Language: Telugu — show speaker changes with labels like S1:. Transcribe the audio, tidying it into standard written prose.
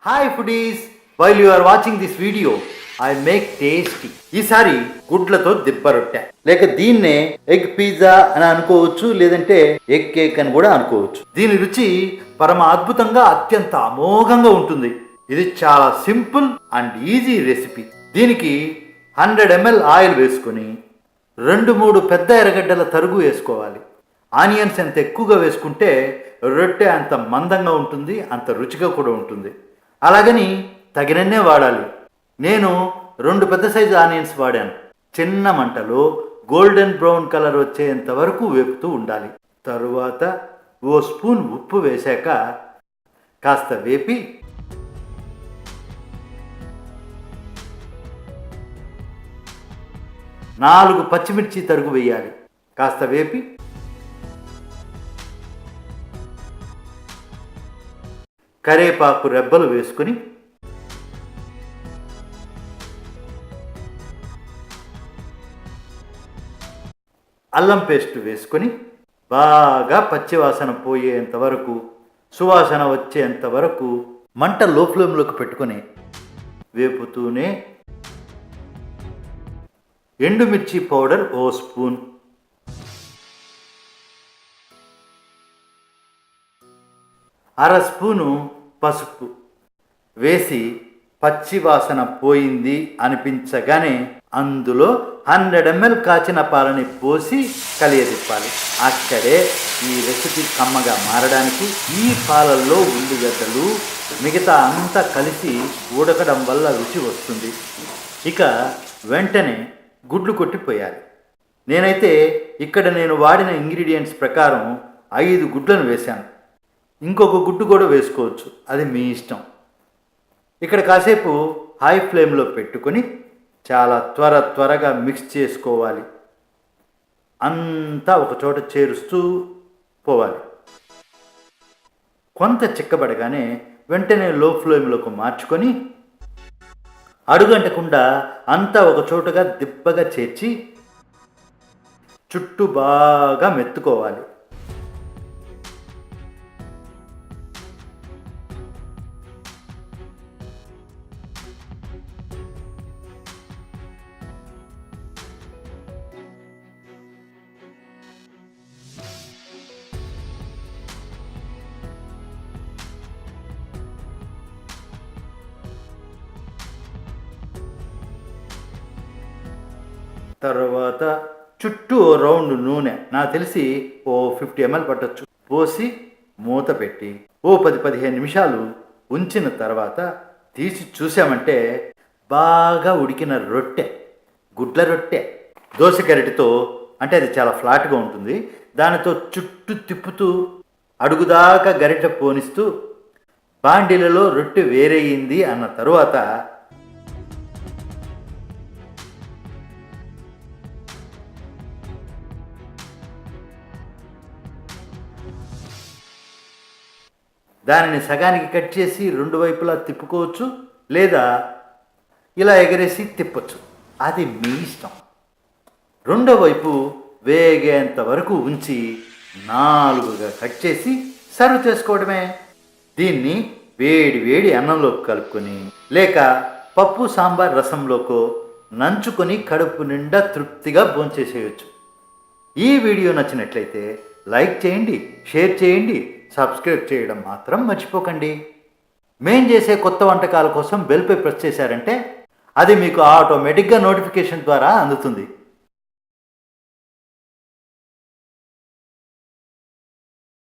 S1: Hi foodies, while you are watching this video I make tasty. ఈసారి గుడ్లతో దిబ్బ రొట్టె, లేక దీన్నే ఎగ్ పిజ్జా అని అనుకోవచ్చు, లేదంటే ఎగ్ కేక్ అని కూడా అనుకోవచ్చు. దీని రుచి పరమ అద్భుతంగా, అత్యంత అమోఘంగా ఉంటుంది. ఇది చాలా సింపుల్ అండ్ ఈజీ రెసిపీ. దీనికి 100 ml ఆయిల్ వేసుకొని 2-3 పెద్ద ఎర్రగడ్డల తరుగు వేసుకోవాలి. ఆనియన్స్ ఎంత ఎక్కువగా వేసుకుంటే రొట్టె అంత మందంగా ఉంటుంది, అంత రుచిగా కూడా ఉంటుంది. అలాగని తగినన్నే వాడాలి. నేను 2 పెద్ద సైజు ఆనియన్స్ వాడాను. చిన్న మంటలో గోల్డెన్ బ్రౌన్ కలర్ వచ్చేంత వరకు వేపుతూ ఉండాలి. తరువాత ఓ స్పూన్ ఉప్పు వేశాక కాస్త వేపి 4 పచ్చిమిర్చి తరుగు వేయాలి. కాస్త వేపి కరేపాకు రెబ్బలు వేసుకొని అల్లం పేస్ట్ వేసుకొని బాగా పచ్చివాసన పోయేంత వరకు, సువాసన వచ్చేంత వరకు మంట లో ఫ్లేమ్లోకి పెట్టుకొని వేపుతూనే ఎండుమిర్చి పౌడర్ ఓ స్పూన్, అర స్పూను పసుపు వేసి పచ్చివాసన పోయింది అనిపించగానే అందులో 100 ml కాచిన పాలని పోసి కలియదిప్పాలి. అక్కడే ఈ రెసిపీ కమ్మగా మారడానికి ఈ పాలల్లో ఉల్లిగడ్డలు మిగతా అంతా కలిసి ఉడకడం వల్ల రుచి వస్తుంది. ఇక వెంటనే గుడ్లు కొట్టిపోయాలి. నేనైతే ఇక్కడ నేను వాడిన ఇంగ్రీడియంట్స్ ప్రకారం 5 గుడ్లను వేశాను. ఇంకొక గుడ్డు కూడా వేసుకోవచ్చు, అది మీ ఇష్టం. ఇక్కడ కాసేపు హై ఫ్లేమ్లో పెట్టుకొని చాలా త్వరగా మిక్స్ చేసుకోవాలి. అంతా ఒకచోట చేరుస్తూ పోవాలి. కొంత చిక్కబడగానే వెంటనే లో ఫ్లేమ్లోకి మార్చుకొని అడుగంటకుండా అంతా ఒకచోటగా దిబ్బగా చేర్చి చుట్టూ బాగా మెత్తుకోవాలి. తర్వాత చుట్టూ రౌండ్ నూనె, నాకు తెలిసి ఓ 50 ml పట్టచ్చు, పోసి మూత పెట్టి ఓ 10-15 నిమిషాలు ఉంచిన తర్వాత తీసి చూసామంటే బాగా ఉడికిన రొట్టె, గుడ్ల రొట్టె. దోశ గరిటెతో, అంటే అది చాలా ఫ్లాట్గా ఉంటుంది, దానితో చుట్టూ తిప్పుతూ అడుగుదాకా గరిటె పోనిస్తూ బాండీలలో రొట్టె వేరయింది అన్న తరువాత దానిని సగానికి కట్ చేసి 2 వైపులా తిప్పుకోవచ్చు, లేదా ఇలా ఎగరేసి తిప్పచ్చు, అది మీ ఇష్టం. రెండో వైపు వేగేంత వరకు ఉంచి 4గా కట్ చేసి సర్వ్ చేసుకోవడమే. దీన్ని వేడి అన్నంలోకి కలుపుకొని, లేక పప్పు సాంబార్ రసంలోకో నంచుకొని కడుపు నిండా తృప్తిగా భోంచేసేయచ్చు. ఈ వీడియో నచ్చినట్లయితే లైక్ చేయండి, షేర్ చేయండి, సబ్స్క్రైబ్ చేయడం మాత్రం మర్చిపోకండి. మేం చేసే కొత్త వంటకాల కోసం బెల్పై ప్రెస్ చేశారంటే అది మీకు ఆటోమేటిక్గా నోటిఫికేషన్ ద్వారా అందుతుంది.